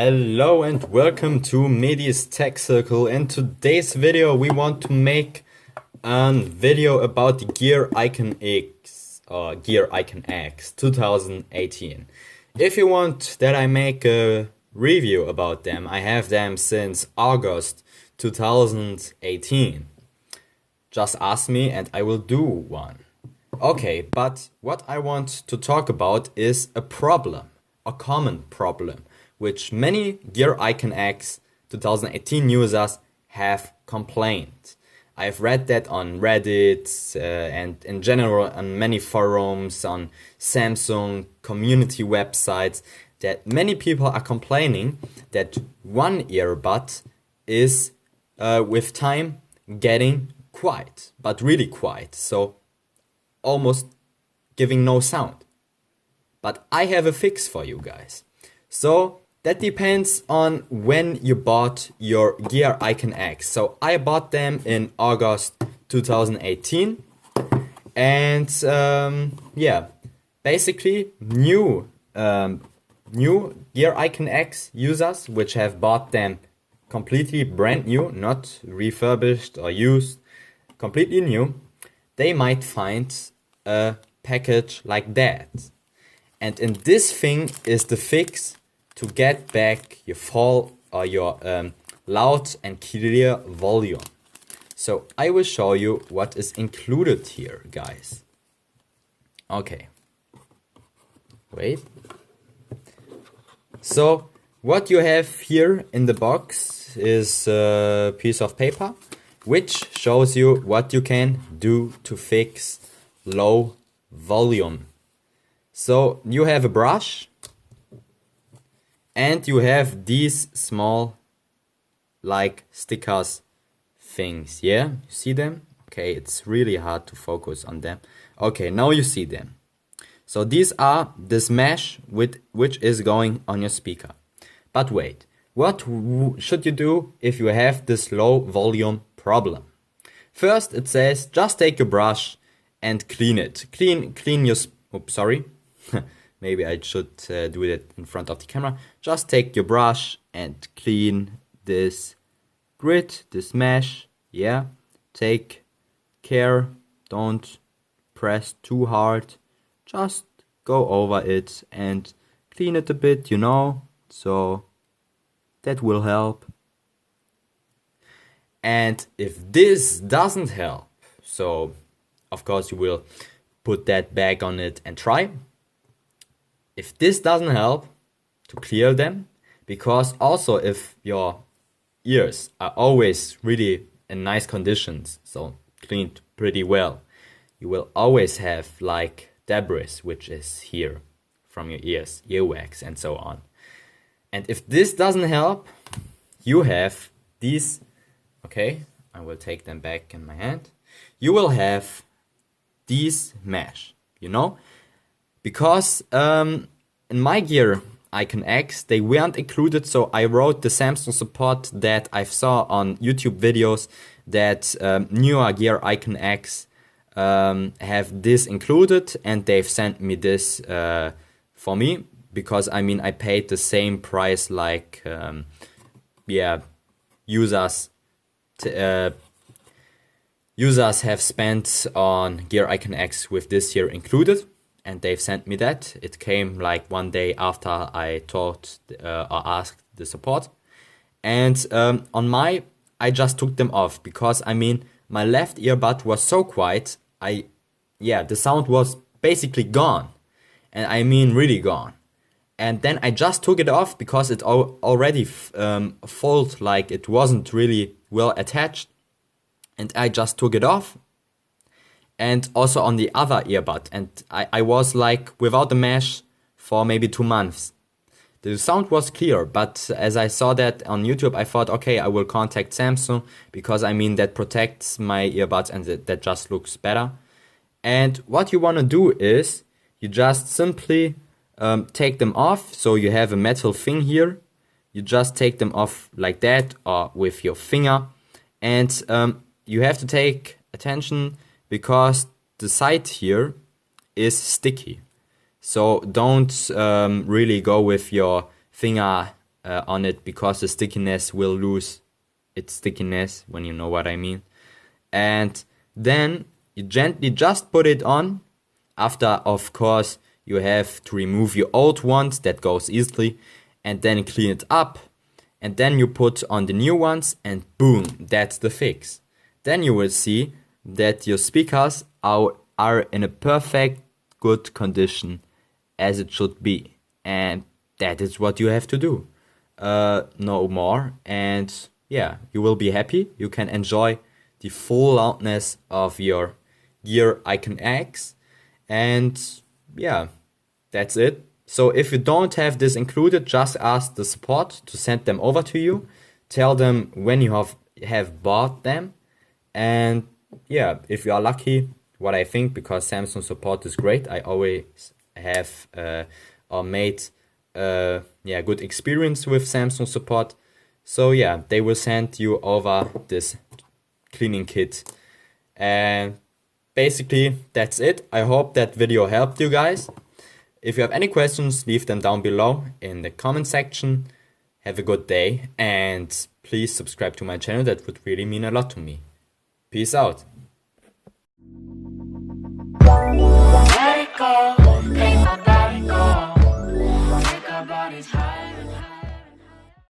Hello and welcome to Medi's Tech Circle. In today's video we want to make a video about the Gear IconX or Gear IconX 2018. If you want that I make a review about them, I have them since August 2018. Just ask me and I will do one. Okay, but what I want to talk about is a problem, a common problem, which many Gear IconX 2018 users have complained. I've read that on Reddit and in general on many forums, on Samsung community websites, that many people are complaining that one earbud is with time getting quiet, but really quiet, so almost giving no sound. But I have a fix for you guys. So that depends on when you bought your Gear IconX. So I bought them in August 2018. And yeah, basically new Gear IconX users which have bought them completely brand new, not refurbished or used, completely new, they might find a package like that. And in this thing is the fix to get back your loud and clear volume. So I will show you what is included here, guys. Okay. Wait. So what you have here in the box is a piece of paper which shows you what you can do to fix low volume. So you have a brush and you have these small like stickers things. Yeah, you see them? Okay, it's really hard to focus on them. Okay, now you see them. So these are this mesh which is going on your speaker. But wait, what should you do if you have this low volume problem? First it says just take your brush and clean it. Clean your oops, sorry. Maybe I should do it in front of the camera. Just take your brush and clean this grid, this mesh. Yeah, take care. Don't press too hard. Just go over it and clean it a bit, you know. So that will help. And if this doesn't help, so of course you will put that back on it and try. If this doesn't help to clear them, because also if your ears are always really in nice conditions, so cleaned pretty well, you will always have like debris which is here from your ears, earwax and so on. And if this doesn't help, you have these, okay, I will take them back in my hand. You will have these mesh, you know, because in my Gear IconX they weren't included, so I wrote the Samsung support that I saw on YouTube videos that newer Gear IconX have this included, and they've sent me this for me because I mean I paid the same price like yeah, users have spent on Gear IconX with this here included, and they've sent me that. It came like one day after I talked or asked the support. And I just took them off because I mean my left earbud was so quiet. The sound was basically gone, and I mean really gone. And then I just took it off because it already felt like it wasn't really well attached. And I just took it off, and also on the other earbud, and I was like without the mesh for maybe 2 months. The sound was clear, but as I saw that on YouTube, I thought, okay, I will contact Samsung because I mean that protects my earbuds and that just looks better. And what you want to do is you just simply take them off. So you have a metal thing here. You just take them off like that or with your finger, and you have to take attention because the side here is sticky. So don't really go with your finger on it, because the stickiness will lose its stickiness, when you know what I mean. And then you gently just put it on. After, of course, you have to remove your old ones, that goes easily, and then clean it up. And then you put on the new ones, and boom, that's the fix. Then you will see that your speakers are in a perfect good condition, as it should be. And that is what you have to do. No more. And yeah, you will be happy. You can enjoy the full loudness of your Gear IconX. And yeah, that's it. So if you don't have this included, just ask the support to send them over to you. Tell them when you have bought them. And yeah, if you are lucky, what I think, because Samsung support is great, I always have made good experience with Samsung support. So yeah, they will send you over this cleaning kit. And basically that's it. I hope that video helped you guys. If you have any questions, leave them down below in the comment section. Have a good day, and please subscribe to my channel. That would really mean a lot to me. Peace out. Let it go.